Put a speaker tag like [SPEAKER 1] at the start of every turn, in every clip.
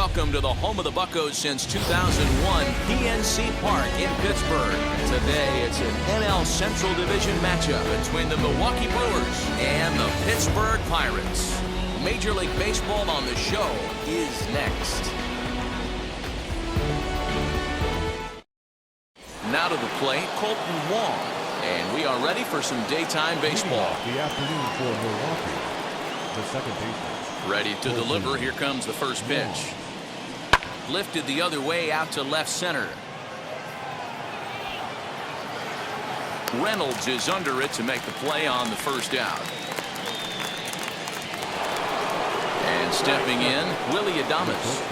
[SPEAKER 1] welcome to the home of the Buccos since 2001, PNC Park in Pittsburgh. Today, it's an NL Central Division matchup between the Milwaukee Brewers and the Pittsburgh Pirates. Major League Baseball on the show is next. Now to the plate, Colton Wong. And we are ready for some daytime baseball.
[SPEAKER 2] The afternoon for Milwaukee. The second baseman.
[SPEAKER 1] Ready to deliver. Here comes the first pitch. Lifted the other way out to left center. Reynolds is under it to make the play on the first out. And stepping in, Willie Adames.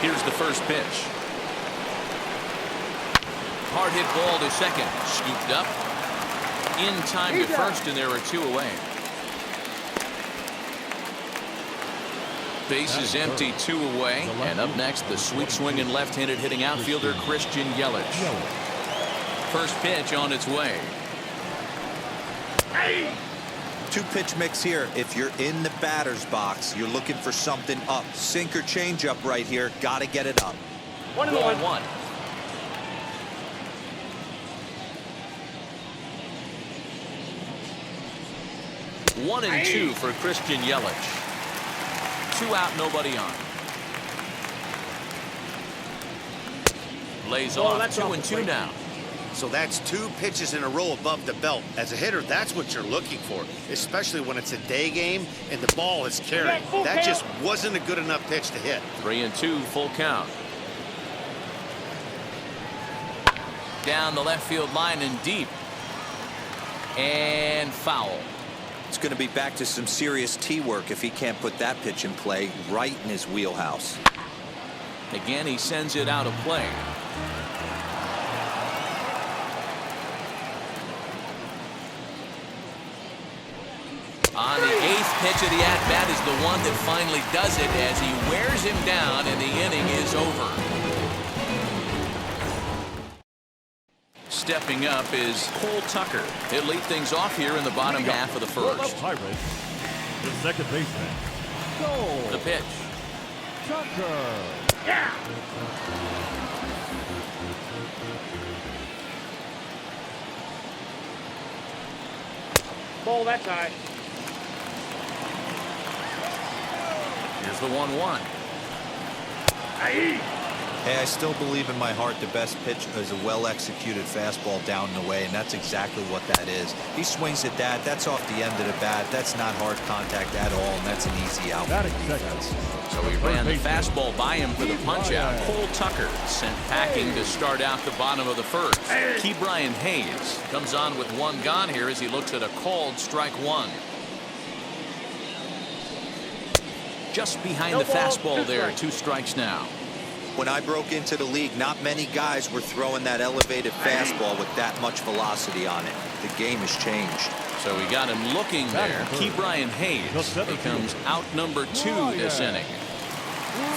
[SPEAKER 1] Here's the first pitch. Hard hit ball to second. Scooped up. In time to first, and there are two away. Base is empty, two away. And up next, the sweet swinging left-handed hitting outfielder Christian Yelich. First pitch on its way.
[SPEAKER 3] Two-pitch mix here. If you're in the batter's box, you're looking for something up. Sinker change-up right here. Got to get it up.
[SPEAKER 1] 1-1. 1-2 for Christian Yelich. 2 out, nobody on. Lays off 2-2 now.
[SPEAKER 4] So that's 2 pitches in a row above the belt. As a hitter, that's what you're looking for, especially when it's a day game and the ball is carried. That just wasn't a good enough pitch to hit.
[SPEAKER 1] 3-2, full count. Down the left field line and deep. And foul.
[SPEAKER 3] It's going to be back to some serious tee work if he can't put that pitch in play right in his wheelhouse.
[SPEAKER 1] Again, he sends it out of play. On the 8th pitch of the at-bat is the one that finally does it as he wears him down and the inning is over. Stepping up is Cole Tucker. He'll lead things off here in the bottom half of the first.
[SPEAKER 2] Pirates, the second baseman. Go.
[SPEAKER 1] The pitch.
[SPEAKER 2] Tucker.
[SPEAKER 4] Yeah.
[SPEAKER 5] Ball, that's high.
[SPEAKER 1] Here's the 1-1.
[SPEAKER 3] Hey, I still believe in my heart the best pitch is a well-executed fastball down the way, and that's exactly what that is. He swings at that. That's off the end of the bat. That's not hard contact at all, and that's an easy out.
[SPEAKER 1] So he ran the fastball by him for the punch-out. Cole Tucker sent packing to start out the bottom of the first. Ke'Bryan Hayes comes on with 1 gone here as he looks at a called strike 1. Just behind the fastball there. 2 strikes now.
[SPEAKER 3] When I broke into the league, not many guys were throwing that elevated fastball with that much velocity on it. The game has changed.
[SPEAKER 1] So we got him looking there. Ke'Bryan Hayes becomes out number 2 this inning.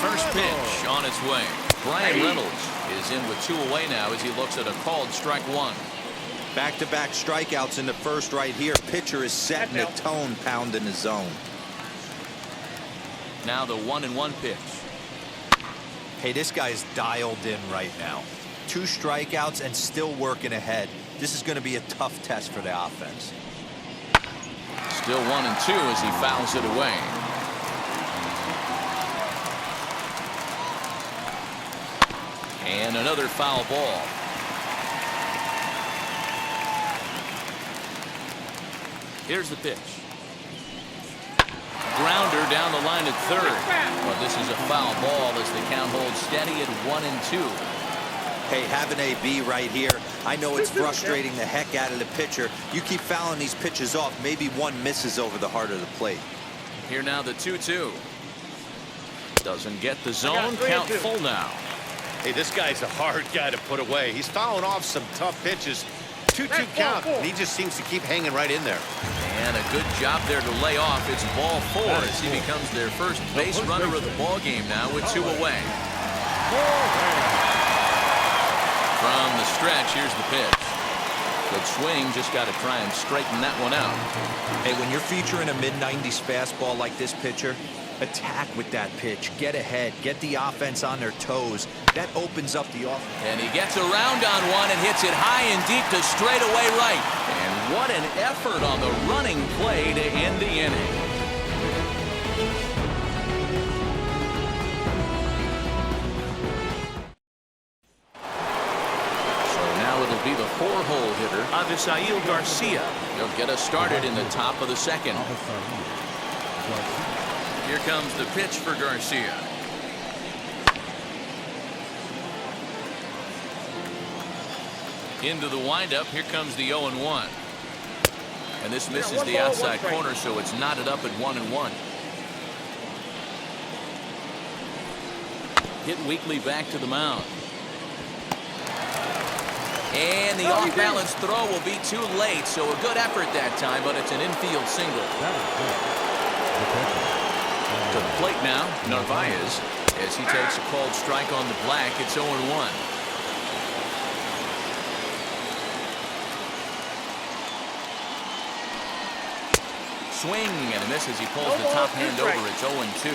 [SPEAKER 1] First pitch on its way. Brian Reynolds is in with 2 away now as he looks at a called strike 1.
[SPEAKER 3] Back-to-back strikeouts in the first right here. Pitcher is setting the tone, pounding the zone.
[SPEAKER 1] Now the 1-1 pitch.
[SPEAKER 3] Hey, this guy's dialed in right now. 2 strikeouts and still working ahead. This is going to be a tough test for the offense.
[SPEAKER 1] Still 1-2 as he fouls it away. And another foul ball. Here's the pitch. Grounder down the line at third. But this is a foul ball as the count holds steady at 1-2.
[SPEAKER 3] Hey, have an AB right here. I know it's frustrating the heck out of the pitcher. You keep fouling these pitches off. Maybe one misses over the heart of the plate.
[SPEAKER 1] Here now the 2-2. Doesn't get the zone. Count full now.
[SPEAKER 4] Hey, this guy's a hard guy to put away. He's fouling off some tough pitches. 2-2 count, and he just seems to keep hanging right in there.
[SPEAKER 1] And a good job there to lay off. It's ball 4 as he becomes their first base runner of the ball game now with 2 away. From the stretch, here's the pitch. Good swing, just got to try and straighten that one out.
[SPEAKER 3] Hey, when you're featuring a mid-90s fastball like this pitcher, attack with that pitch. Get ahead. Get the offense on their toes. That opens up the offense.
[SPEAKER 1] And he gets around on one and hits it high and deep to straightaway right. And what an effort on the running play to end the inning. It'll be the four-hole hitter, Avisail Garcia. He'll get us started in the top of the second. Here comes the pitch for Garcia. Into the windup. Here comes the 0-1. And this misses the outside corner, so it's knotted up at 1-1. Hit weakly back to the mound. And the off-balance throw will be too late, so a good effort that time, but it's an infield single. To the plate now, Narvaez, as he takes a called strike on the black. It's 0-1. Swing and a miss as he pulls the top hand over. It's 0-2.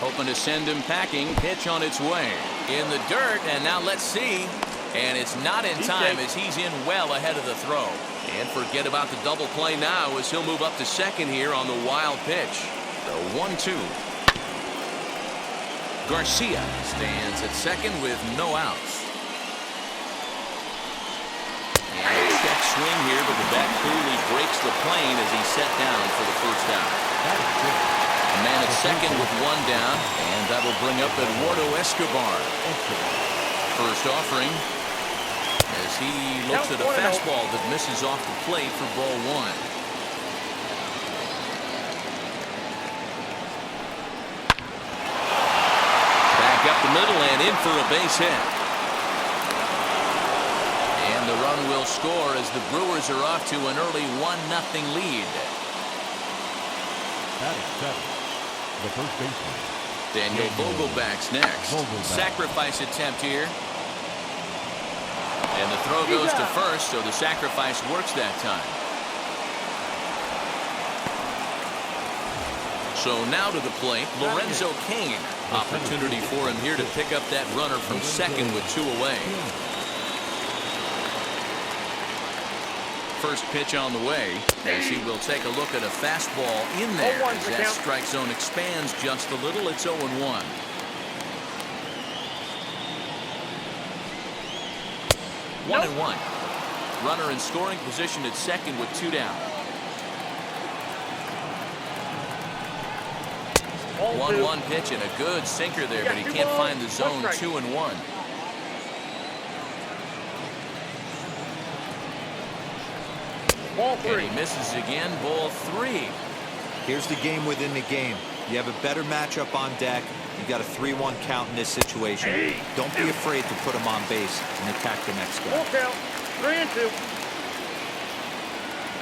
[SPEAKER 1] Hoping to send him packing. Pitch on its way. In the dirt, and now let's see. And it's not in time as he's in well ahead of the throw. And forget about the double play now as he'll move up to second here on the wild pitch. The 1-2. Garcia stands at second with no outs. And a check swing here, but the bat clearly breaks the plane as he's set down for the first out. A man at second with one down, and that'll bring up Eduardo Escobar. First offering as he looks at a fastball that misses off the plate for ball one. Back up the middle and in for a base hit. And the run will score as the Brewers are off to an early 1-0 lead.
[SPEAKER 2] That is seven. The first baseman.
[SPEAKER 1] Daniel Vogelback's next. Sacrifice attempt here. And the throw goes to first, so the sacrifice works that time. So now to the plate, Lorenzo Cain. Opportunity for him here to pick up that runner from second with two away. First pitch on the way as he will take a look at a fastball in there as that strike zone expands just a little. It's 0-1. 1-1. Runner in scoring position at second with two down. 1-1 pitch and a good sinker there, but he can't find the zone. 2-1. And he misses again. Ball three.
[SPEAKER 3] Here's the game within the game. You have a better matchup on deck. You got a 3-1 count in this situation. Don't be afraid to put him on base and attack the next guy.
[SPEAKER 5] 3-2.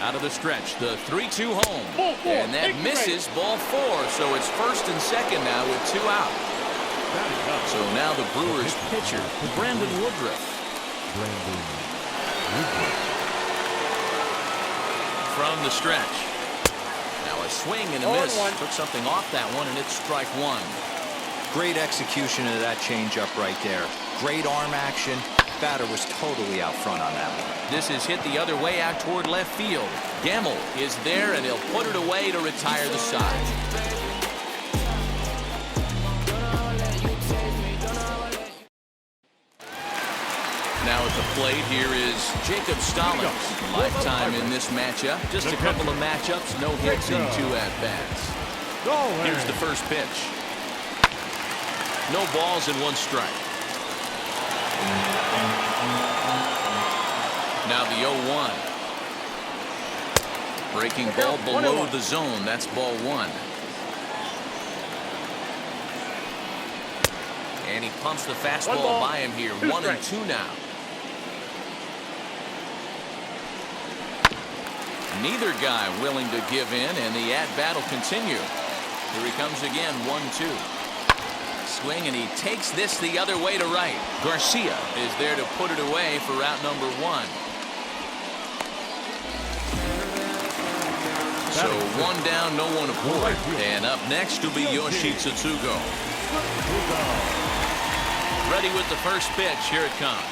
[SPEAKER 1] Out of the stretch, the 3-2 home. And that misses. Ball four. So it's first and second now with two out. So now the Brewers pitcher, Brandon Woodruff. From the stretch. Now a swing and a miss. Took something off that one, and it's strike one.
[SPEAKER 3] Great execution of that changeup right there. Great arm action. Batter was totally out front on that one.
[SPEAKER 1] This is hit the other way out toward left field. Gamble is there, and he'll put it away to retire the side. Now at the plate, here is Jacob Stallings. Lifetime in this matchup. Just a couple of matchups, no hits in two at-bats. Here's the first pitch. No balls and one strike. Now the 0-1. Breaking ball below the zone. That's ball one. And he pumps the fastball by him here. 1-2 now. Neither guy willing to give in, and the at-bat will continue. Here he comes again, 1-2. swing, and he takes this the other way to right. Garcia is there to put it away for out number 1. So 1 down, no one aboard. And up next will be Yoshitsugu. Ready with the first pitch. Here it comes.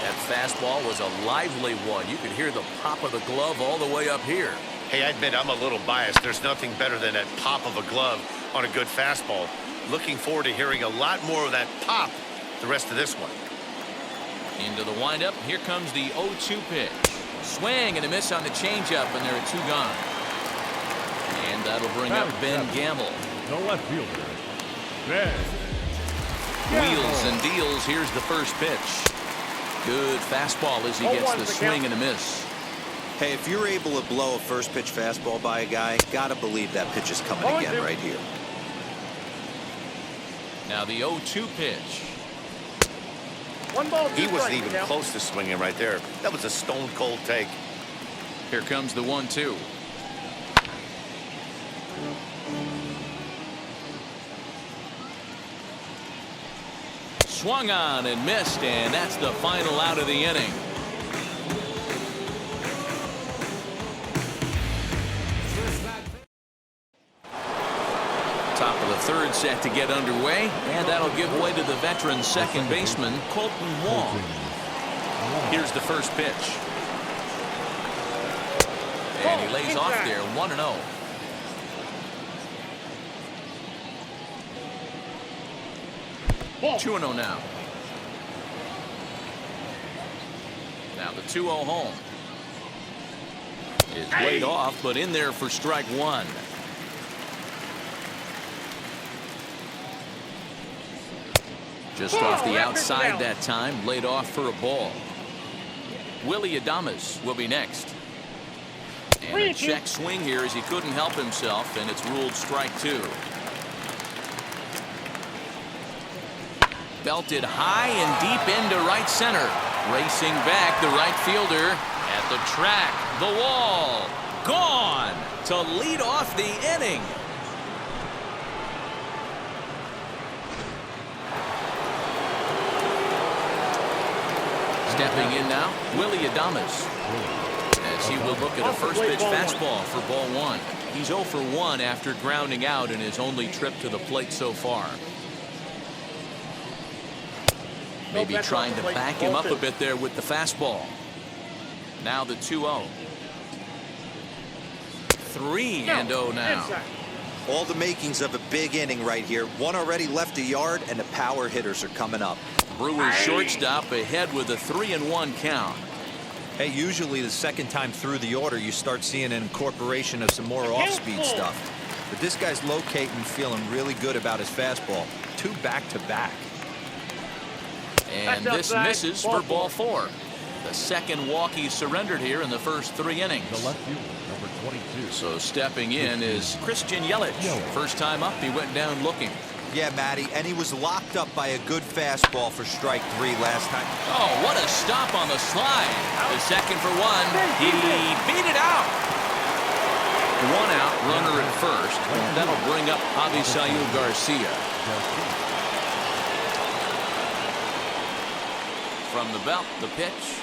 [SPEAKER 1] That fastball was a lively one. You could hear the pop of the glove all the way up here.
[SPEAKER 4] Hey, I admit I'm a little biased. There's nothing better than that pop of a glove on a good fastball. Looking forward to hearing a lot more of that pop the rest of this one.
[SPEAKER 1] Into the windup. Here comes the 0-2 pitch. Swing and a miss on the changeup, and there are 2 gone. And that'll bring up Ben Gamble.
[SPEAKER 2] The left fielder, Ben.
[SPEAKER 1] Wheels and deals. Here's the first pitch. Good fastball as he gets the swing and a miss.
[SPEAKER 3] Hey, if you're able to blow a first pitch fastball by a guy, gotta believe that pitch is coming again right here.
[SPEAKER 1] Now the 0-2 pitch.
[SPEAKER 4] He wasn't even close to swinging right there. That was a stone cold take.
[SPEAKER 1] Here comes the 1-2. Swung on and missed, and that's the final out of the inning. Top of the 3rd set to get underway, and that'll give way to the veteran second baseman, Colton Wong. Here's the first pitch. And he lays off there, 1-0. Two 2-0 now. Now the 2-0 home. Is laid off, but in there for strike 1. Just off the outside that time, laid off for a ball. Willie Adames will be next. And a check swing here as he couldn't help himself, and it's ruled strike 2. Belted high and deep into right center. Racing back, the right fielder at the track, the wall, gone to lead off the inning. Stepping in now, Willie Adames, as he will look at a first pitch fastball for ball 1. He's 0 for 1 after grounding out in his only trip to the plate so far. Maybe trying to back him up a bit there with the fastball. Now the 2-0. 3-0 now.
[SPEAKER 3] All the makings of a big inning right here. One already left a yard, and the power hitters are coming up.
[SPEAKER 1] Brewers shortstop ahead with a 3-1 count.
[SPEAKER 3] Hey, usually the second time through the order, you start seeing an incorporation of some more off-speed stuff. But this guy's locating, feeling really good about his fastball. 2 back-to-back.
[SPEAKER 1] And this misses for ball 4. The second walk he surrendered here in the first 3 innings.
[SPEAKER 2] The left fielder, number 22.
[SPEAKER 1] So stepping in is Christian Yelich. First time up, he went down looking.
[SPEAKER 3] Yeah, Matty, and he was locked up by a good fastball for strike 3 last time.
[SPEAKER 1] Oh, what a stop on the slide. The second for 1. He beat it out. 1 out, runner at first. And that'll bring up Avisail Garcia. From the belt, the pitch.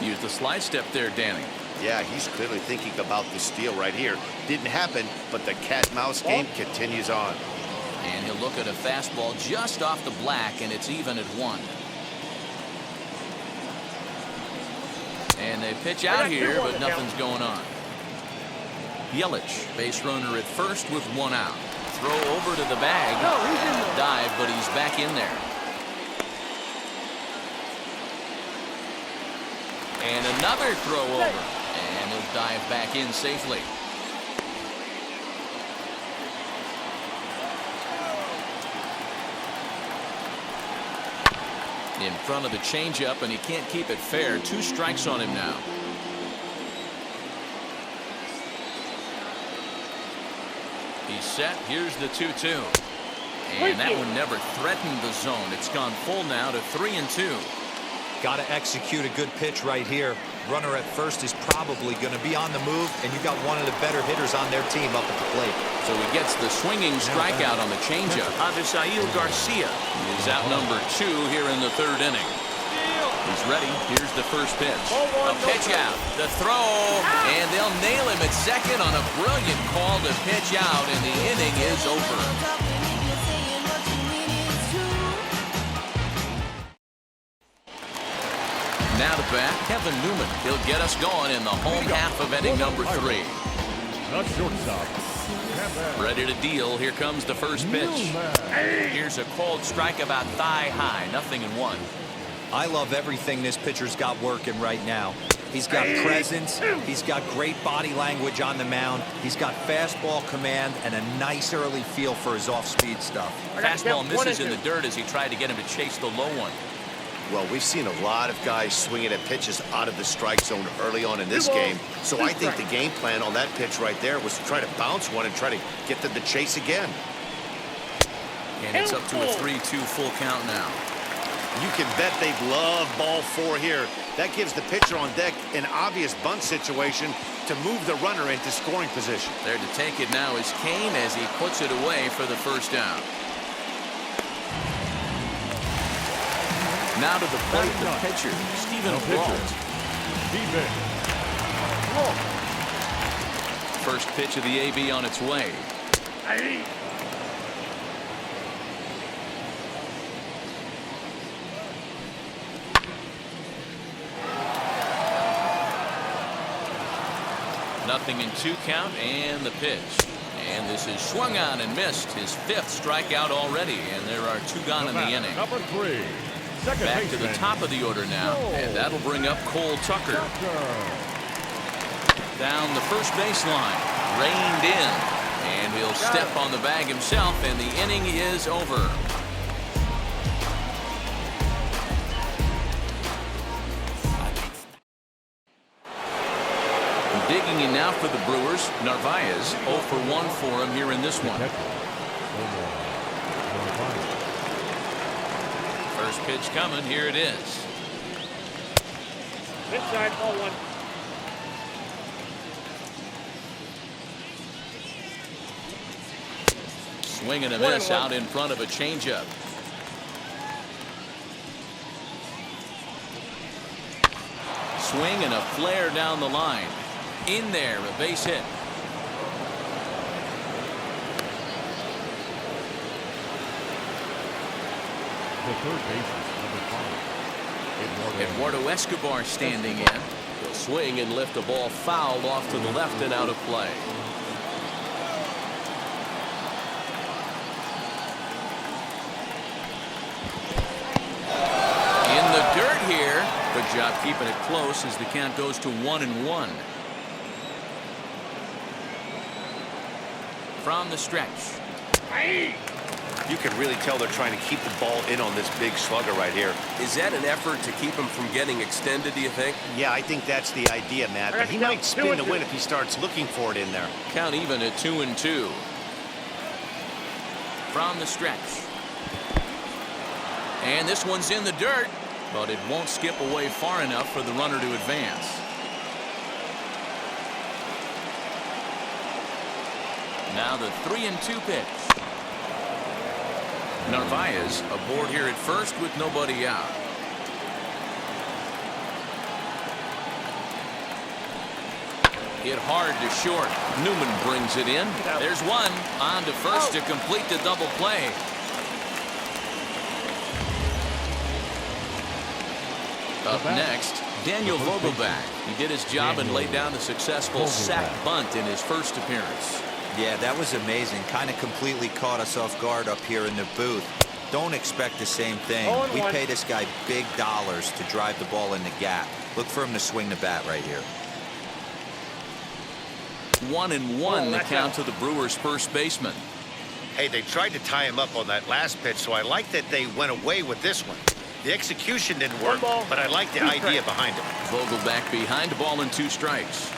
[SPEAKER 1] Use the slide step there, Danny.
[SPEAKER 4] Yeah, he's clearly thinking about the steal right here. Didn't happen, but the cat-mouse game continues on.
[SPEAKER 1] And he'll look at a fastball just off the black, and it's even at 1. And they pitch out here, but nothing's going on. Yelich, base runner at first with 1 out. Throw over to the bag. And a dive, but he's back in there. And another throw over. And he'll dive back in safely. In front of the changeup, and he can't keep it fair. 2 strikes on him now. He's set. Here's the 2-2. And that one never threatened the zone. It's gone full now to 3-2.
[SPEAKER 3] Got to execute a good pitch right here. Runner at first is probably going to be on the move, and you got one of the better hitters on their team up at the plate.
[SPEAKER 1] So he gets the swinging strikeout on the changeup. Avisail Garcia is out number 2 here in the 3rd inning. He's ready. Here's the first pitch. A pitch out. The throw. And they'll nail him at second on a brilliant call to pitch out, and the inning is over. Now to bat, Kevin Newman. He'll get us going in the home half of inning number 3.
[SPEAKER 2] The shortstop.
[SPEAKER 1] Ready to deal. Here comes the first pitch. Here's a cold strike about thigh high. 0-1.
[SPEAKER 3] I love everything this pitcher's got working right now. He's got presence. He's got great body language on the mound. He's got fastball command and a nice early feel for his off-speed stuff.
[SPEAKER 1] Fastball misses in the dirt as he tried to get him to chase the low one.
[SPEAKER 4] Well, we've seen a lot of guys swinging at pitches out of the strike zone early on in this game. So I think the game plan on that pitch right there was to try to bounce one and try to get them to chase again.
[SPEAKER 1] And it's up to a 3-2 full count now.
[SPEAKER 4] You can bet they'd love ball 4 here. That gives the pitcher on deck an obvious bunt situation to move the runner into scoring position.
[SPEAKER 1] There to take it now is Kane as he puts it away for the first down. Now to the plate, the pitcher, Stephen Brault. First pitch of the AB on its way. Nothing in 2 count, and the pitch. And this is swung on and missed. His 5th strikeout already, and there are 2 gone in the inning.
[SPEAKER 2] Number 3.
[SPEAKER 1] Back to the top of the order now, and that'll bring up Cole Tucker. Down the first baseline, reined in, and he'll step on the bag himself, and the inning is over. Digging in now for the Brewers, Narvaez. 0 for 1 for him here in this one. First pitch coming. Here it is.
[SPEAKER 5] Inside, ball 1.
[SPEAKER 1] Swing and a miss out in front of a changeup. Swing and a flare down the line. In there, a base hit.
[SPEAKER 2] The third baseman, number 5.
[SPEAKER 1] Eduardo Escobar standing in. He'll swing and lift a ball fouled off to the left and out of play. In the dirt here. Good job keeping it close as the count goes to 1-1. From the stretch.
[SPEAKER 4] You can really tell they're trying to keep the ball in on this big slugger right here.
[SPEAKER 6] Is that an effort to keep him from getting extended, do you think?
[SPEAKER 4] Yeah, I think that's the idea, Matt. But he might spin the win if he starts looking for it in there.
[SPEAKER 1] Count even at 2-2. From the stretch. And this one's in the dirt, but it won't skip away far enough for the runner to advance. Now the 3-2 pitch. Narvaez aboard here at first with nobody out. Hit hard to short. Newman brings it in. There's one. On to first to complete the double play. Up next, Daniel Vogelback. He did his job and laid down the successful sac bunt in his first appearance.
[SPEAKER 3] Yeah, that was amazing. Kind of completely caught us off guard up here in the booth. Don't expect the same thing. We pay this guy big dollars to drive the ball in the gap. Look for him to swing the bat right here.
[SPEAKER 1] 1-1 the count to the Brewers' first baseman.
[SPEAKER 4] Hey, they tried to tie him up on that last pitch, so I like that they went away with this one. The execution didn't work, but I like the idea behind it.
[SPEAKER 1] Vogelback behind, a ball and 2 strikes.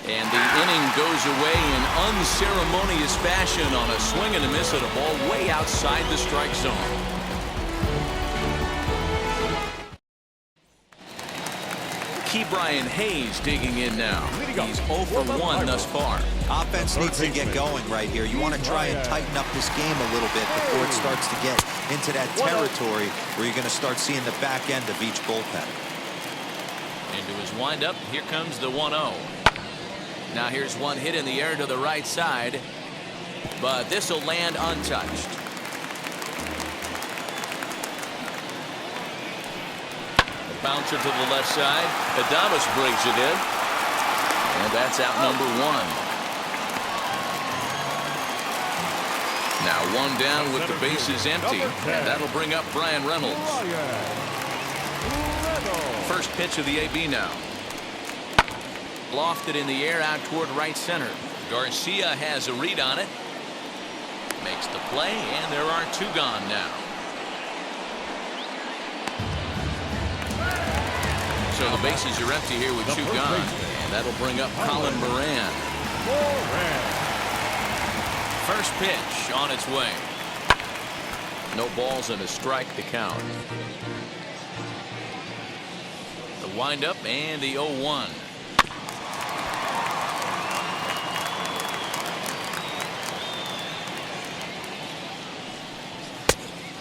[SPEAKER 1] And the inning goes away in unceremonious fashion on a swing and a miss at a ball way outside the strike zone. Brian Hayes digging in now. He's 0 for 1 thus far.
[SPEAKER 3] Offense needs to get going right here. You want to try and tighten up this game a little bit before it starts to get into that territory where you're going to start seeing the back end of each bullpen.
[SPEAKER 1] Into his windup. Here comes the 1-0. Now here's one hit in the air to the right side, but this will land untouched. A bouncer to the left side. Adames brings it in, and that's out number 1. Now one down with the bases empty, and that'll bring up Brian Reynolds. First pitch of the AB now. Lofted in the air out toward right center. Garcia has a read on it. Makes the play, and there are 2 gone now. So the bases are empty here with 2 gone, and that'll bring up Colin Moran. First pitch on its way. No balls and a strike to count. The windup and the 0-1.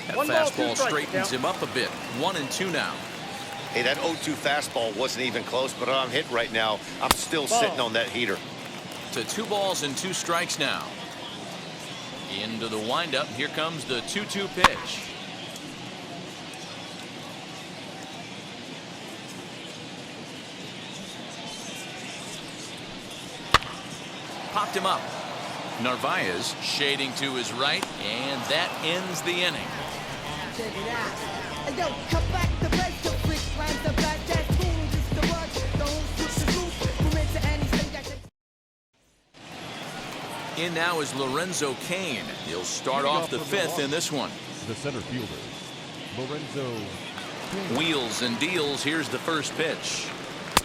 [SPEAKER 1] That fastball straightens him up a bit. 1-2 now.
[SPEAKER 4] Hey, that 0-2 fastball wasn't even close, but I'm hit right now. I'm still sitting on that heater.
[SPEAKER 1] To 2 balls and 2 strikes now. Into the windup. Here comes the 2-2 pitch. Popped him up. Narvaez shading to his right, and that ends the inning.
[SPEAKER 5] Check it out. Hey, yo, come back to base, the freak rhymes, the black jazz cool, just the rush, don't switch the roof, from into anything that can.
[SPEAKER 1] In now is Lorenzo Cain. He'll start off the 5th in this one.
[SPEAKER 2] The center fielder, Lorenzo Cain.
[SPEAKER 1] Wheels and deals. Here's the first pitch.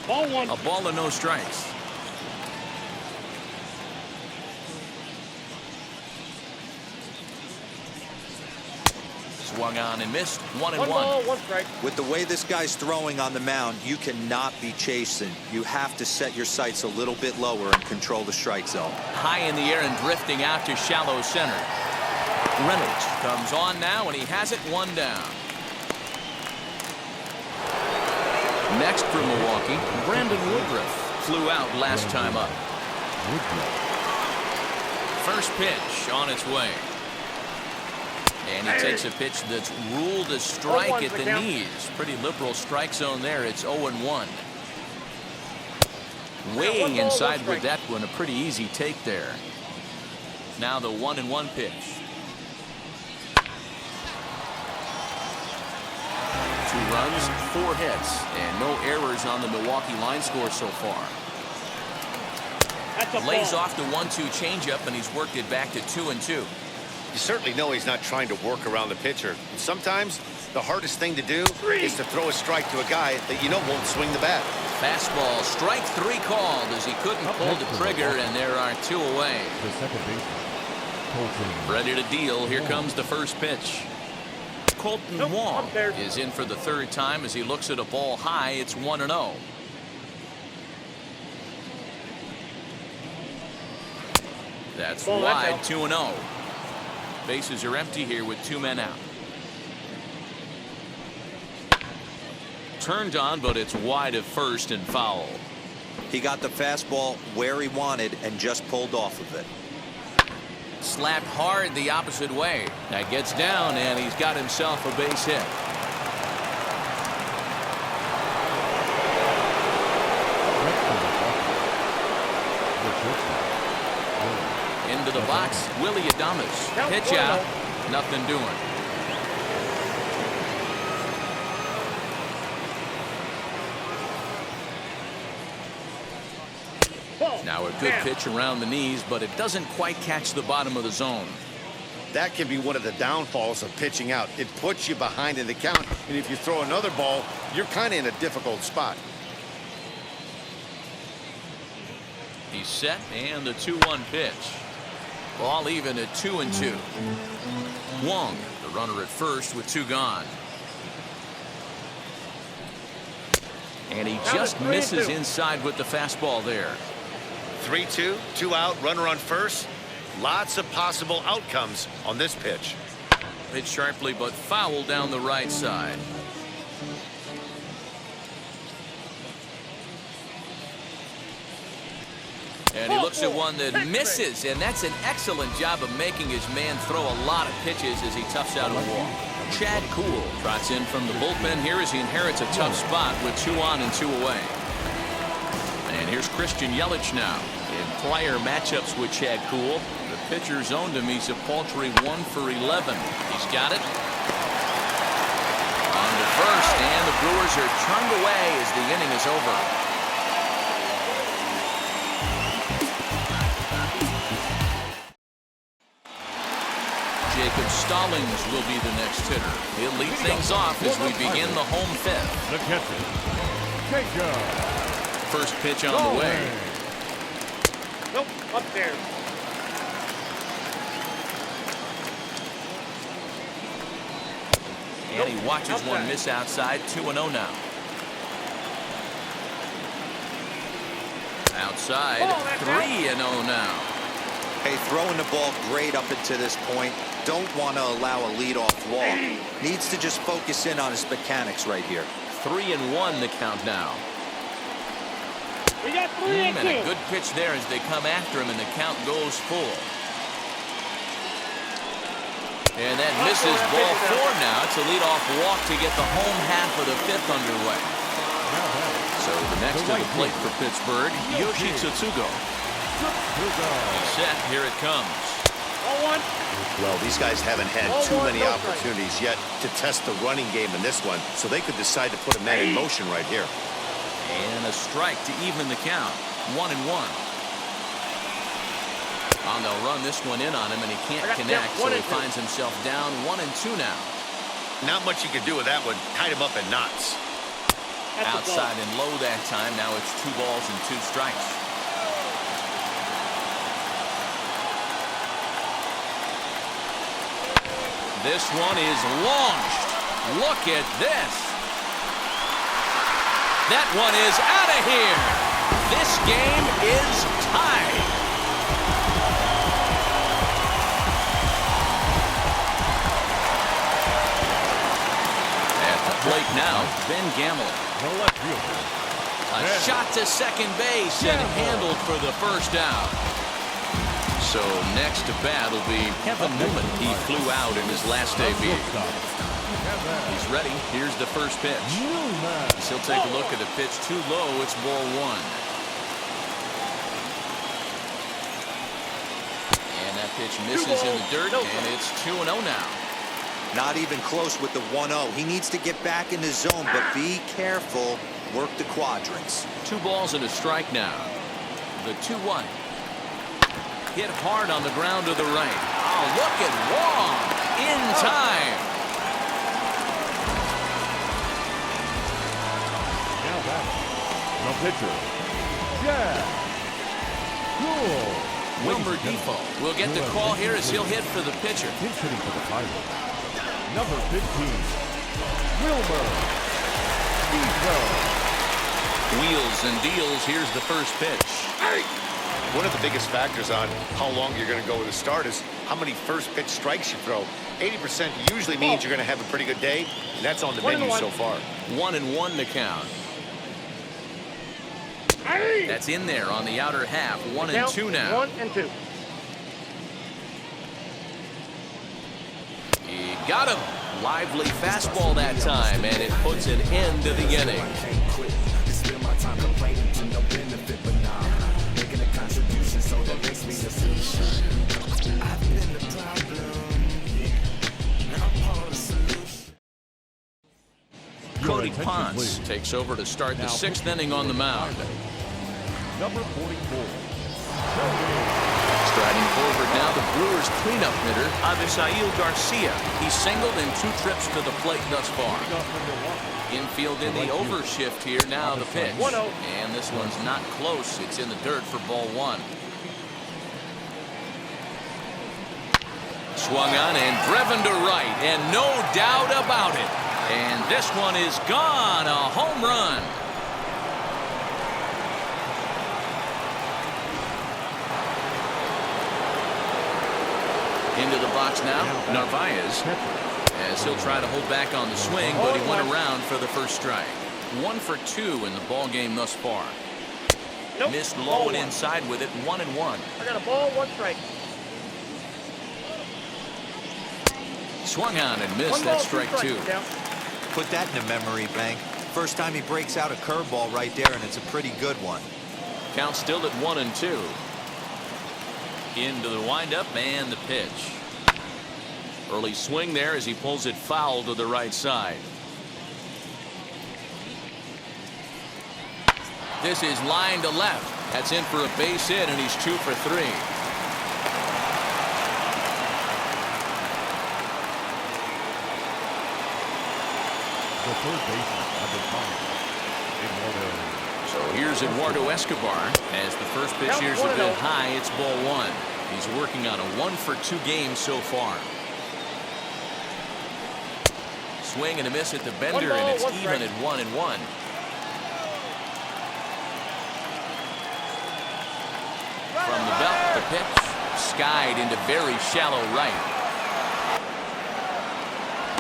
[SPEAKER 7] Ball 1.
[SPEAKER 1] A ball and no strikes. Swung on and missed. 1-1.
[SPEAKER 7] 1 ball, 1 strike.
[SPEAKER 3] With the way this guy's throwing on the mound, you cannot be chasing. You have to set your sights a little bit lower and control the strike zone.
[SPEAKER 1] High in the air and drifting out to shallow center. Reynolds comes on now, and he has it 1 down. Next for Milwaukee, Brandon Woodruff flew out last time up. First pitch on its way. And he takes a pitch that's ruled a strike at the knees. Pretty liberal strike zone there. It's 0-1. Weighing inside with that one. A pretty easy take there. Now the 1-1 pitch. 2 runs, 4 hits, and no errors on the Milwaukee line score so far. Lays off the 1-2 changeup, and he's worked it back to 2-2.
[SPEAKER 4] You certainly know he's not trying to work around the pitcher. And sometimes the hardest thing to do is to throw a strike to a guy that you know won't swing the bat.
[SPEAKER 1] Fastball, strike 3 called as he couldn't pull the trigger, and there are 2 away.
[SPEAKER 2] The second baseman, Colton.
[SPEAKER 1] Ready to deal. Here comes the first pitch. Colton Wong is in for the 3rd time as he looks at a ball high. It's 1-0. That's wide. 2-0. Bases are empty here with 2 men out. Turned on, but it's wide of first and foul.
[SPEAKER 3] He got the fastball where he wanted and just pulled off of it.
[SPEAKER 1] Slapped hard the opposite way. That gets down, and he's got himself a base hit. Into the box, Willie Adames. Pitch out, nothing doing. Now a good pitch around the knees, but it doesn't quite catch the bottom of the zone.
[SPEAKER 4] That can be one of the downfalls of pitching out. It puts you behind in the count, and if you throw another ball, you're kind of in a difficult spot.
[SPEAKER 1] He's set, and the 2-1 pitch. Ball even at 2-2. Wong, the runner at first with 2 gone. And he just misses inside with the fastball there.
[SPEAKER 4] 3-2, 2 out, runner on first. Lots of possible outcomes on this pitch.
[SPEAKER 1] Hit sharply, but foul down the right side. And he looks at one that misses, and that's an excellent job of making his man throw a lot of pitches as he toughs out a walk. Chad Kuhl trots in from the bullpen here as he inherits a tough spot with 2 on and 2 away. And here's Christian Yelich now. In prior matchups with Chad Kuhl, the pitcher's owned him. He's a paltry 1 for 11. He's got it. On to first, and the Brewers are turned away as the inning is over. Jacob Stallings will be the next hitter. He'll lead things off as we begin the home fifth.
[SPEAKER 2] The catcher, Jacob.
[SPEAKER 1] First pitch on the way.
[SPEAKER 7] Nope, up there.
[SPEAKER 1] And he watches one miss outside. 2-0 now. Outside. 3-0 now.
[SPEAKER 3] Hey, throwing the ball great up into this point. Don't want to allow a leadoff walk. Needs to just focus in on his mechanics right here.
[SPEAKER 1] 3-1 the count now.
[SPEAKER 7] We got 3
[SPEAKER 1] And a good pitch there as they come after him, and the count goes full. And that misses ball 4 now. It's a leadoff walk to get the home half of the fifth underway. So the next to the plate for Pittsburgh, Yoshi Tsutsugo. He's set. Here it comes.
[SPEAKER 7] 1.
[SPEAKER 4] Well, these guys haven't had too many opportunities yet to test the running game in this one, so they could decide to put a man in motion right here.
[SPEAKER 1] And a strike to even the count. 1-1. And they'll run this one in on him, and he can't connect, so he finds himself down 1-2 now.
[SPEAKER 4] Not much you can do with that one. Tied him up in knots.
[SPEAKER 1] Outside and low that time. Now it's 2 balls and 2 strikes. This one is launched. Look at this. That one is out of here. This game is tied. At the plate now, Ben Gamble. A shot to second base and handled for the first out. So next to bat will be Kevin Newman. He flew out in his last debut. He's ready. Here's the first pitch. He'll take a look at the pitch. Too low. It's ball 1. And that pitch misses in the dirt, and it's 2-0 now.
[SPEAKER 3] Not even close with the 1-0. He needs to get back in the zone, but be careful. Work the quadrants.
[SPEAKER 1] 2 balls and a strike now. The 2-1. Hit hard on the ground to the right. Oh, look at Wong in time.
[SPEAKER 2] Now back, the pitcher, Chad Kuhl.
[SPEAKER 1] Wilmer Defoe will get the call here as he'll hit for the pitcher.
[SPEAKER 2] He's hitting for the title. Number 15, Wilmer Defoe.
[SPEAKER 1] Wheels and deals. Here's the first pitch.
[SPEAKER 4] One of the biggest factors on how long you're going to go with a start is how many first pitch strikes you throw. 80% usually means you're going to have a pretty good day, and that's on the menu so far.
[SPEAKER 1] 1-1 to count. That's in there on the outer half. 1-2 now.
[SPEAKER 7] 1-2.
[SPEAKER 1] He got him. Lively fastball that time, and it puts an end to the inning. Cody Ponce takes over to start the 6th inning on the mound.
[SPEAKER 2] Number 44.
[SPEAKER 1] Striding forward now, the Brewers cleanup hitter, Avisail Garcia. He's singled in 2 trips to the plate thus far. Infield in the overshift here. Now the pitch. And this one's not close. It's in the dirt for ball 1. Swung on and driven to right, and no doubt about it. And this one is gone. A home run. Into the box now, Narvaez, as he'll try to hold back on the swing, but he went around for the first strike. 1 for 2 in the ball game thus far.
[SPEAKER 7] Nope.
[SPEAKER 1] Missed low and inside with it, 1-1.
[SPEAKER 7] I got a ball, 1 strike.
[SPEAKER 1] Swung on and missed. That's strike 2.
[SPEAKER 3] Put that in a memory bank. First time he breaks out a curveball right there, and it's a pretty good one.
[SPEAKER 1] Count still at 1-2. Into the windup and the pitch. Early swing there as he pulls it foul to the right side. This is line to left. That's in for a base hit, and he's 2 for 3.
[SPEAKER 2] The third baseman of the time, Eduardo.
[SPEAKER 1] So here's Eduardo Escobar as the first pitch here's a bit high. It's ball 1. He's working on a 1 for 2 game so far. Swing and a miss at the bender, and it's even at 1-1. From the belt, the pitch skied into very shallow right.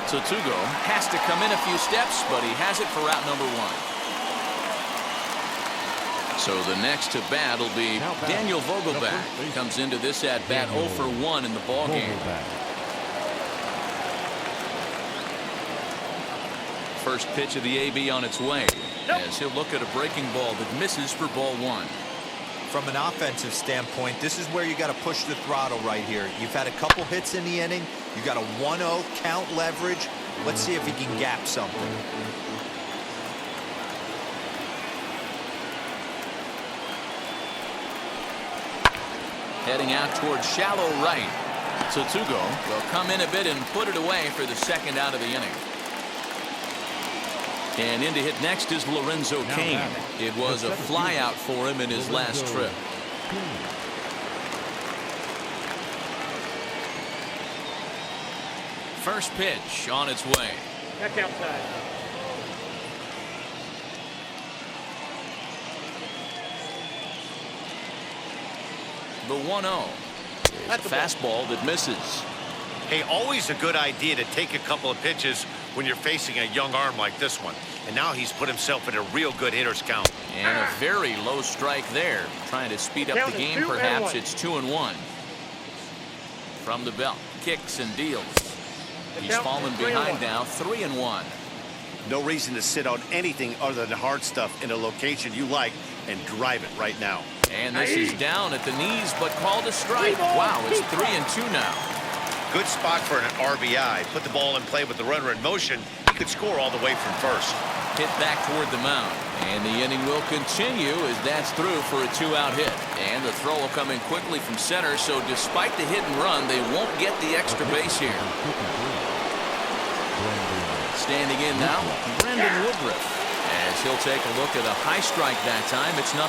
[SPEAKER 1] Tortuga has to come in a few steps, but he has it for route number 1. So the next to bat will be Daniel Vogelback. Comes into this at bat 0 for 1 in the ball game. First pitch of the AB on its way, as he'll look at a breaking ball that misses for ball 1.
[SPEAKER 3] From an offensive standpoint, this is where you got to push the throttle right here. You've had a couple hits in the inning. You got a 1-0 count leverage. Let's see if he can gap something.
[SPEAKER 1] Heading out towards shallow right. Tortuga will come in a bit and put it away for the second out of the inning. And in to hit next is Lorenzo Cain. It was a flyout for him in his last trip. First pitch on its way.
[SPEAKER 7] Back outside.
[SPEAKER 1] The 1-0. That's a fastball that misses.
[SPEAKER 4] Hey, always a good idea to take a couple of pitches when you're facing a young arm like this one. And now he's put himself in a real good hitter's count.
[SPEAKER 1] And a very low strike there. Trying to speed up the game, perhaps. It's 2-1. From the belt, kicks and deals. He's fallen behind now, 3-1.
[SPEAKER 4] No reason to sit on anything other than hard stuff in a location you like and drive it right now.
[SPEAKER 1] And this is down at the knees, but called a strike. Wow, it's 3-2 now.
[SPEAKER 4] Good spot for an RBI. Put the ball in play with the runner in motion. He could score all the way from first.
[SPEAKER 1] Hit back toward the mound. And the inning will continue as that's through for a 2-out hit. And the throw will come in quickly from center, so despite the hit and run, they won't get the extra base here. Standing in now, Brandon Woodruff. As he'll take a look at a high strike that time, it's 0-1.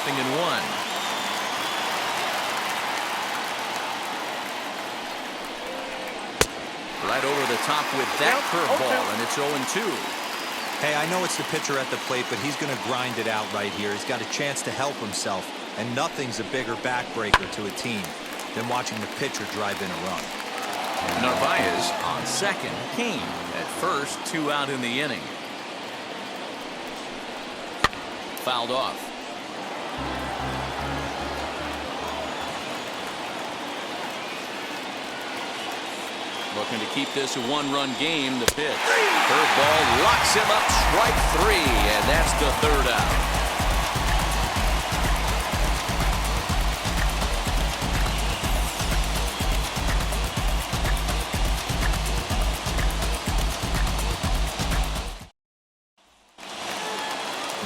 [SPEAKER 1] Right over the top with that curveball, and it's 0-2.
[SPEAKER 3] Hey, I know it's the pitcher at the plate, but he's going to grind it out right here. He's got a chance to help himself, and nothing's a bigger backbreaker to a team than watching the pitcher drive in a run.
[SPEAKER 1] Narvaez on second. Cain at first, 2 out in the inning. Fouled off. Looking to keep this a 1-run game. The pitch. Curveball locks him up. Strike 3, and that's the 3rd out.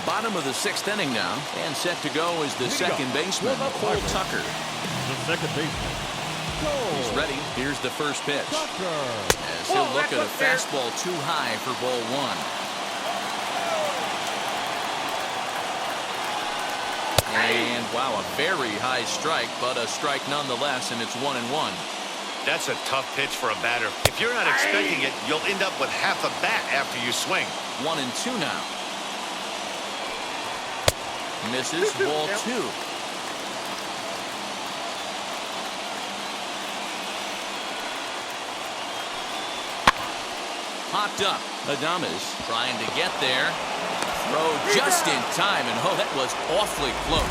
[SPEAKER 1] Bottom of the 6th inning now, and set to go is the second baseman, Cole Tucker.
[SPEAKER 2] The second baseman.
[SPEAKER 1] He's ready. Here's the first pitch. As he'll look at a fastball too high for ball 1. And wow, a very high strike, but a strike nonetheless, and it's 1-1.
[SPEAKER 4] That's a tough pitch for a batter. If you're not expecting it, you'll end up with half a bat after you swing.
[SPEAKER 1] 1-2 now. Misses, ball 2. popped up. Adames trying to get there. Throw just in time, and oh, that was awfully close.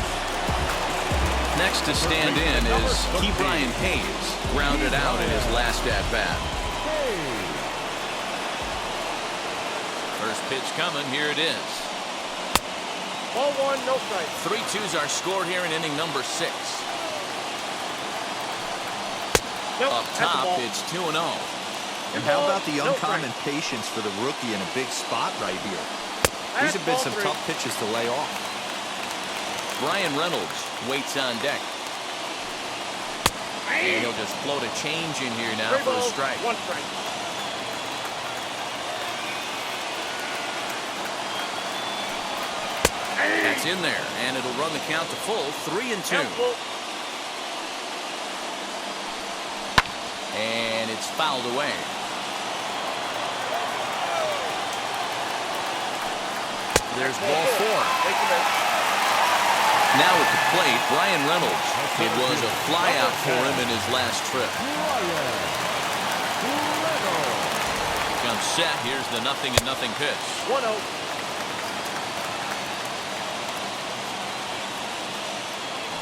[SPEAKER 1] Next to stand in is Brian Hayes, grounded out in his last at-bat. First pitch coming, here it is.
[SPEAKER 7] Ball one, no strike.
[SPEAKER 1] 3-2s are scored here in inning number 6.
[SPEAKER 7] Nope,
[SPEAKER 1] Up
[SPEAKER 7] that's the
[SPEAKER 1] top,
[SPEAKER 7] ball.
[SPEAKER 1] it's 2-0.
[SPEAKER 3] And how about the uncommon patience for the rookie in a big spot right here? These have been some tough pitches to lay off.
[SPEAKER 1] Brian Reynolds waits on deck. And he'll just float a change in here now for a strike.
[SPEAKER 7] 1 strike.
[SPEAKER 1] That's in there, and it'll run the count to full, 3-2. And it's fouled away. There's ball 4. Now at the plate, Brian Reynolds. It was a flyout for him in his last trip. Comes set. Here's the 0-0 pitch.
[SPEAKER 7] 1-0.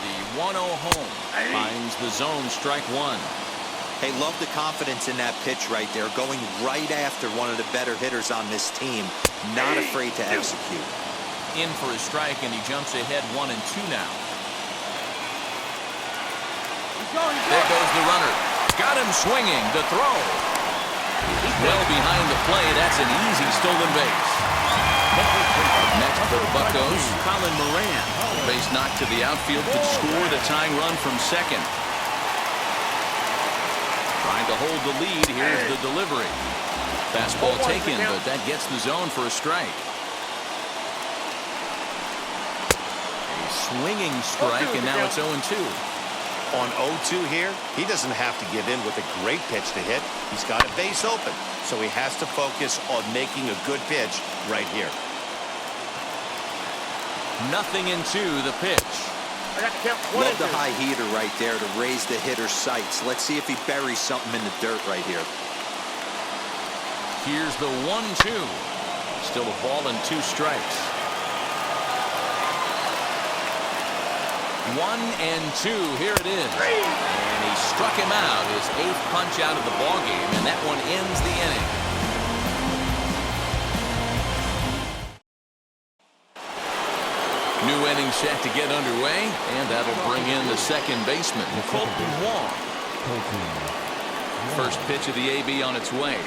[SPEAKER 1] The 1-0 home finds the zone, strike 1.
[SPEAKER 3] Hey, love the confidence in that pitch right there, going right after one of the better hitters on this team, not afraid to execute.
[SPEAKER 1] In for a strike, and he jumps ahead 1-2 now. There goes the runner. Got him swinging. The throw. Well behind the play. That's an easy stolen base. Next for the Buccos, Colin Moran. Base knocked to the outfield to score the tying run from second. Trying to hold the lead. Here's the delivery. Fastball taken, but that gets the zone for a strike. A swinging strike, and now it's 0-2.
[SPEAKER 4] On 0-2 here, he doesn't have to give in with a great pitch to hit. He's got a base open, so he has to focus on making a good pitch right here.
[SPEAKER 1] 0-2 the pitch.
[SPEAKER 7] I got to count 1
[SPEAKER 3] Love
[SPEAKER 7] and 2.
[SPEAKER 3] the high heater right there to raise the hitter's sights. Let's see if he buries something in the dirt right here.
[SPEAKER 1] Here's the 1-2. Still a ball and 2 strikes. 1-2. Here it is. And he struck him out. His 8th punch out of the ball game, and that one ends the inning. New inning set to get underway, and that'll bring in the second baseman, Colton Wong. First pitch of the AB on its way.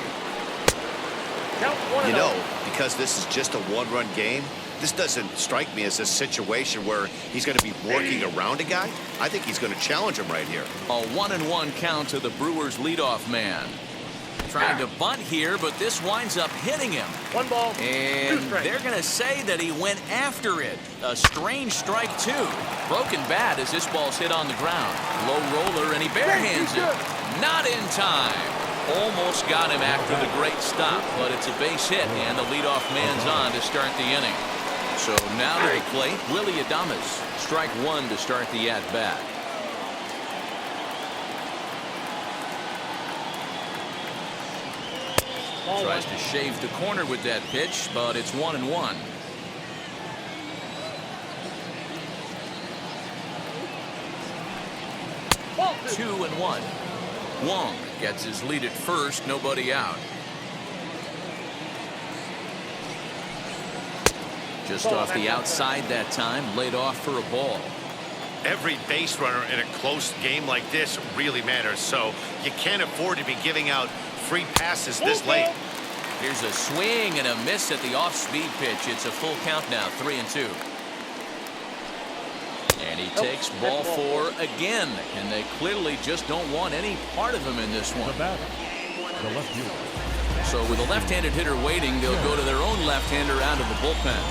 [SPEAKER 7] Count 1
[SPEAKER 4] You
[SPEAKER 7] and
[SPEAKER 4] know, because this is just a one-run game, this doesn't strike me as a situation where he's going to be working around a guy. I think he's going to challenge him right here.
[SPEAKER 1] A 1-1 count to the Brewers leadoff man. Trying to bunt here, but this winds up hitting him.
[SPEAKER 7] 1 ball, 2
[SPEAKER 1] And
[SPEAKER 7] strikes.
[SPEAKER 1] they're going to say that he went after it. A strange strike, too. Broken bat as this ball's hit on the ground. Low roller, and he barehands it. Not in time. Almost got him after the great stop, but it's a base hit, and the leadoff man's on to start the inning. So now to the plate, Willie Adames. Strike 1 to start the at-bat. Tries to shave the corner with that pitch, but it's 1-1.
[SPEAKER 7] Ball 2.
[SPEAKER 1] 2-1. Wong gets his lead at first, nobody out. Just off the outside that time, laid off for a ball.
[SPEAKER 4] Every base runner in a close game like this really matters, so you can't afford to be giving out free passes this late.
[SPEAKER 1] Here's a swing and a miss at the off-speed pitch. It's a full count now, 3-2. And he takes ball 4 again, and they clearly just don't want any part of him in this one.
[SPEAKER 2] The left fielder.
[SPEAKER 1] So with a left-handed hitter waiting, they'll go to their own left-hander out of the bullpen.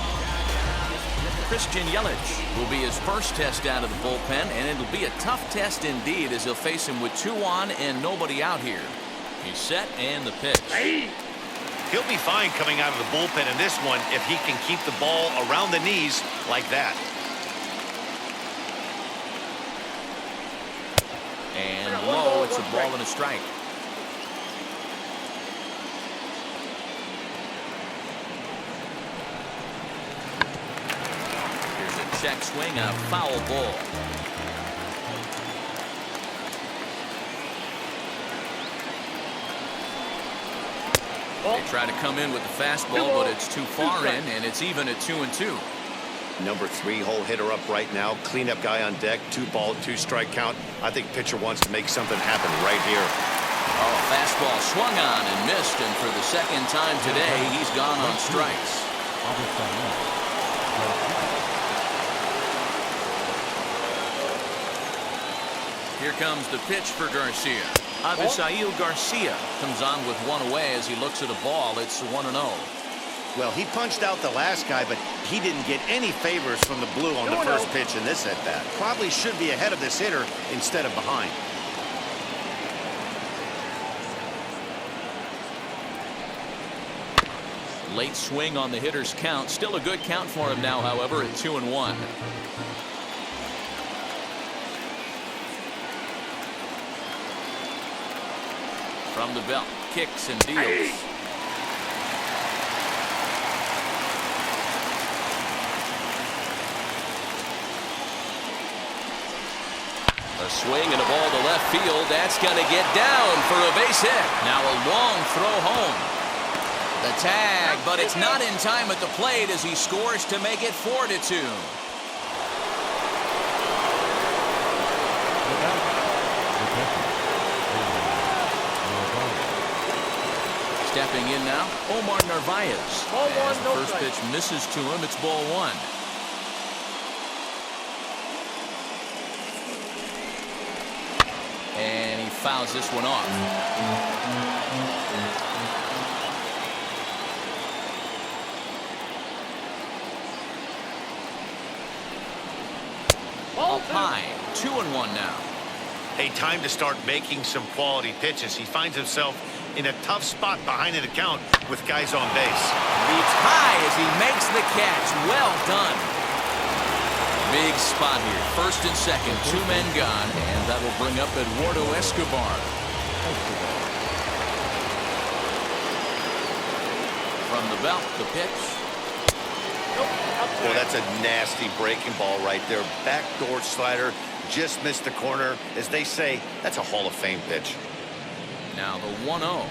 [SPEAKER 1] Christian Yelich will be his first test out of the bullpen, and it'll be a tough test indeed as he'll face him with 2 on and nobody out here. He's set, and the pitch.
[SPEAKER 4] He'll be fine coming out of the bullpen in this one if he can keep the ball around the knees like that.
[SPEAKER 1] And low, it's a ball and a strike. Check swing, a foul ball. They try to come in with the fastball, but it's too far in, and it's even at 2-2.
[SPEAKER 4] Number 3 hole hitter up right now. Cleanup guy on deck. 2-ball, 2-strike count. I think pitcher wants to make something happen right here.
[SPEAKER 1] Oh, fastball swung on and missed, and for the second time today, he's gone on strikes. Here comes the pitch for Garcia. Avisail Garcia comes on with one away as he looks at a ball. It's 1-0.
[SPEAKER 4] Well, he punched out the last guy, but he didn't get any favors from the blue on the first pitch in this at-bat. Probably should be ahead of this hitter instead of behind.
[SPEAKER 1] Late swing on the hitter's count. Still a good count for him now, however, at 2-1. From the belt, kicks and deals. A swing and a ball to left field. That's going to get down for a base hit. Now a long throw home. The tag, but it's not in time at the plate as he scores to make it 4-2. Stepping in now, Omar Narvaez.
[SPEAKER 7] Ball one,
[SPEAKER 1] As the
[SPEAKER 7] no
[SPEAKER 1] first
[SPEAKER 7] strike.
[SPEAKER 1] pitch misses to him, it's ball one. And he fouls this one off. Up high, 2-1 now.
[SPEAKER 4] Hey, time to start making some quality pitches. He finds himself in a tough spot behind an account with guys on base.
[SPEAKER 1] Leaps high as he makes the catch. Well done. Big spot here. First and second, 2 men gone, and that'll bring up Eduardo Escobar. From the belt, the pitch.
[SPEAKER 4] Well, that's a nasty breaking ball right there. Backdoor slider, just missed the corner. As they say, that's a Hall of Fame pitch.
[SPEAKER 1] Now the 1-0.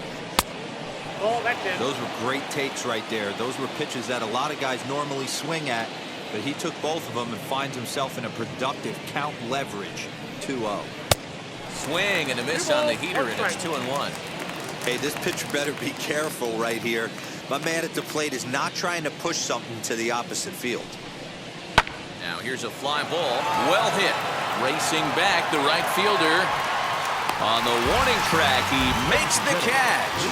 [SPEAKER 7] Oh, that's it.
[SPEAKER 3] Those were great takes right there. Those were pitches that a lot of guys normally swing at, but he took both of them and finds himself in a productive count leverage. 2-0.
[SPEAKER 1] Swing and a miss on the heater, and it's 2-1.
[SPEAKER 3] Hey, this pitcher better be careful right here. My man at the plate is not trying to push something to the opposite field.
[SPEAKER 1] Now here's a fly ball. Well hit. Racing back, the right fielder. On the warning track, he makes the catch.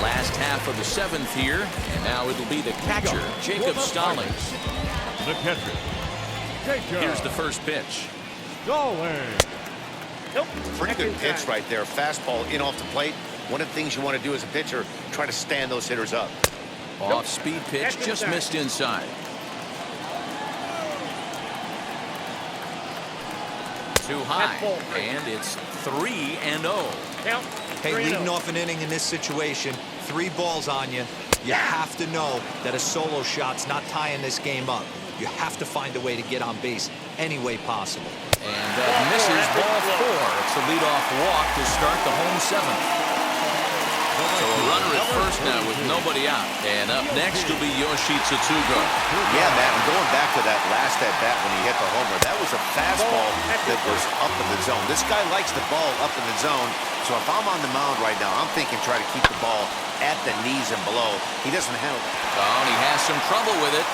[SPEAKER 1] Last half of the 7th here, and now it'll be the catcher, Jacob Stallings.
[SPEAKER 2] The catcher, Jacob.
[SPEAKER 1] Here's the first pitch.
[SPEAKER 2] Stallings.
[SPEAKER 7] Nope.
[SPEAKER 4] Pretty good
[SPEAKER 7] Second
[SPEAKER 4] pitch
[SPEAKER 7] time.
[SPEAKER 4] right there. Fastball in off the plate. One of the things you want to do as a pitcher, try to stand those hitters up.
[SPEAKER 1] Off-speed pitch, just missed inside. Too high, and it's 3-0.
[SPEAKER 7] Count.
[SPEAKER 3] Hey,
[SPEAKER 7] 3-0.
[SPEAKER 3] leading off an inning in this situation, 3 balls on you. You have to know that a solo shot's not tying this game up. You have to find a way to get on base any way possible.
[SPEAKER 1] And that misses ball 4. It's a leadoff walk to start the home 7th. So a runner at first now with nobody out. And up next will be Yoshi Tsutsugo.
[SPEAKER 4] Yeah, Matt, and going back to that last at-bat when he hit the homer, that was a fastball that was up in the zone. This guy likes the ball up in the zone, so if I'm on the mound right now, I'm thinking try to keep the ball at the knees and below. He doesn't handle it.
[SPEAKER 1] Oh, and he has some trouble with it.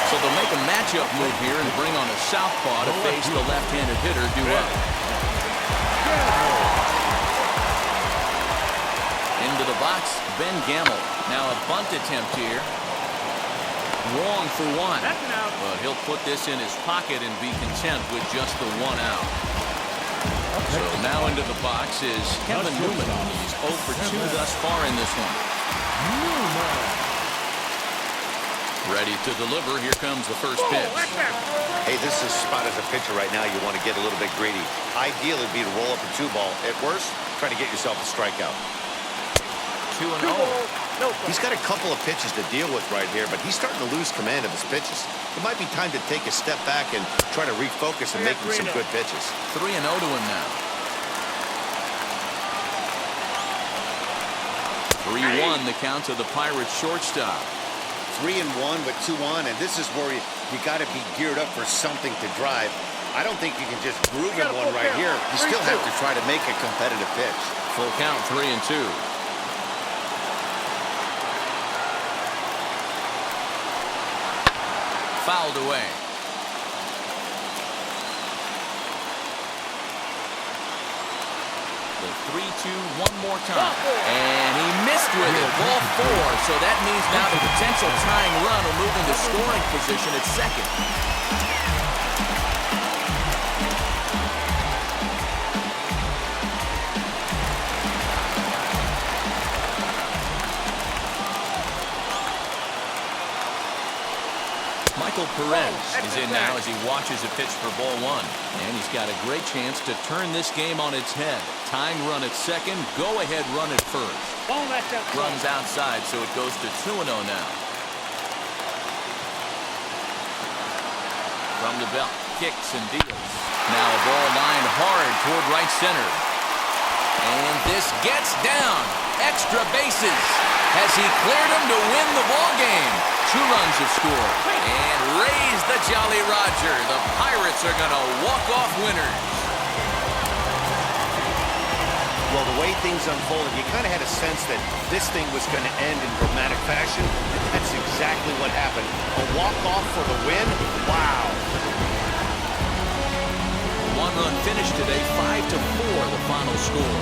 [SPEAKER 1] So they'll make a matchup move here and bring on a southpaw to face the left-handed hitter due up. Into the box, Ben Gamble. Now a bunt attempt here. Wrong for 1.
[SPEAKER 7] That's an out.
[SPEAKER 1] But he'll put this in his pocket and be content with just the 1 out. So now into the box is Kevin Newman. He's 0 for 2 thus far in this one. Ready to deliver. Here comes the first pitch.
[SPEAKER 4] Hey, this is a spot as a pitcher right now. You want to get a little bit greedy. Ideally, it'd be to roll up a 2-ball. At worst, try to get yourself a strikeout.
[SPEAKER 1] 2-0.
[SPEAKER 7] No.
[SPEAKER 4] He's got a couple of pitches to deal with right here, but he's starting to lose command of his pitches. It might be time to take a step back and try to refocus and make him some good pitches.
[SPEAKER 1] 3-0 to him now. 3-1 the count to the Pirates shortstop.
[SPEAKER 4] 3-1 with 2 on, and this is where you got to be geared up for something to drive. I don't think you can just groove him one right here. You still have to try to make a competitive pitch.
[SPEAKER 1] Full count, 3-2. Fouled away. The 3-2 one more time. And he missed with it. Ball 4. So that means now the potential tying run will move into scoring position at second. Michael Perez is in now as he watches a pitch for ball 1. And he's got a great chance to turn this game on its head. Tying run at second, go-ahead run at first. Runs outside, so it goes to 2-0 now. From the belt, kicks and deals. Now a ball lined hard toward right center. And this gets down. Extra bases. Has he cleared him to win the ball game? 2 runs have scored. And raise the Jolly Roger. The Pirates are going to walk off winners.
[SPEAKER 4] Well, the way things unfolded, you kind of had a sense that this thing was going to end in dramatic fashion. And that's exactly what happened. A walk-off for the win? Wow.
[SPEAKER 1] 1-run finish today, 5-4 the final score.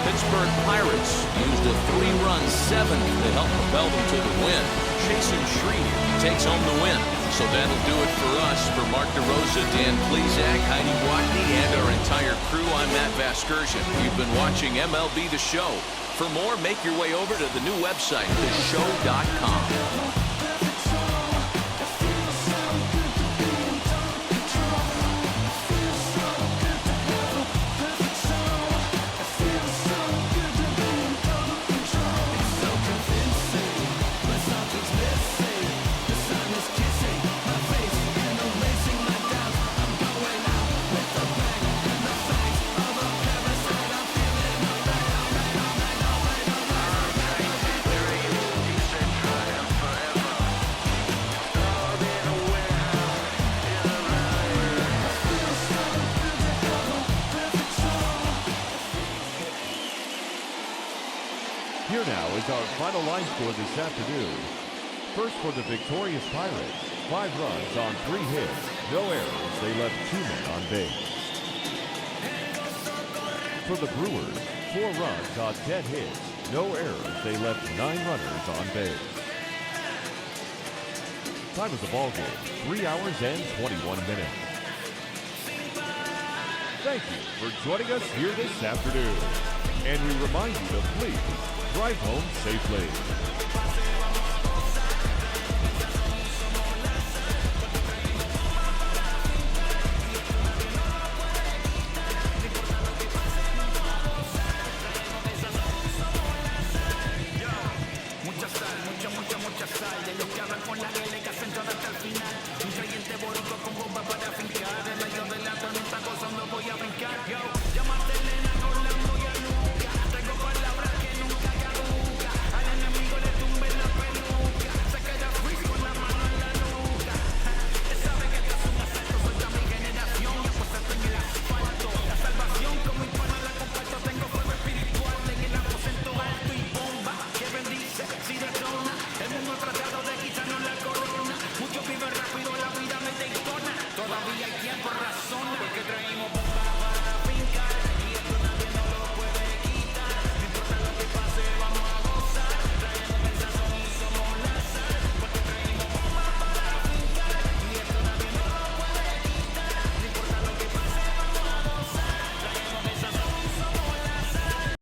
[SPEAKER 1] The Pittsburgh Pirates used a 3-run 7th to help propel them to the win. Jason Shreve takes home the win. So that'll do it for us. For Mark DeRosa, Dan Plesac, Heidi Watney, and our entire crew, I'm Matt Vasgersian. You've been watching MLB The Show. For more, make your way over to the new website, theshow.com.
[SPEAKER 2] Here now is our final line score this afternoon. First for the victorious Pirates, 5 runs on 3 hits, no errors. They left 2 men on base. For the Brewers, 4 runs on 10 hits, no errors. They left 9 runners on base. Time of the ball game, 3 hours and 21 minutes. Thank you for joining us here this afternoon. And we remind you to please drive home safely.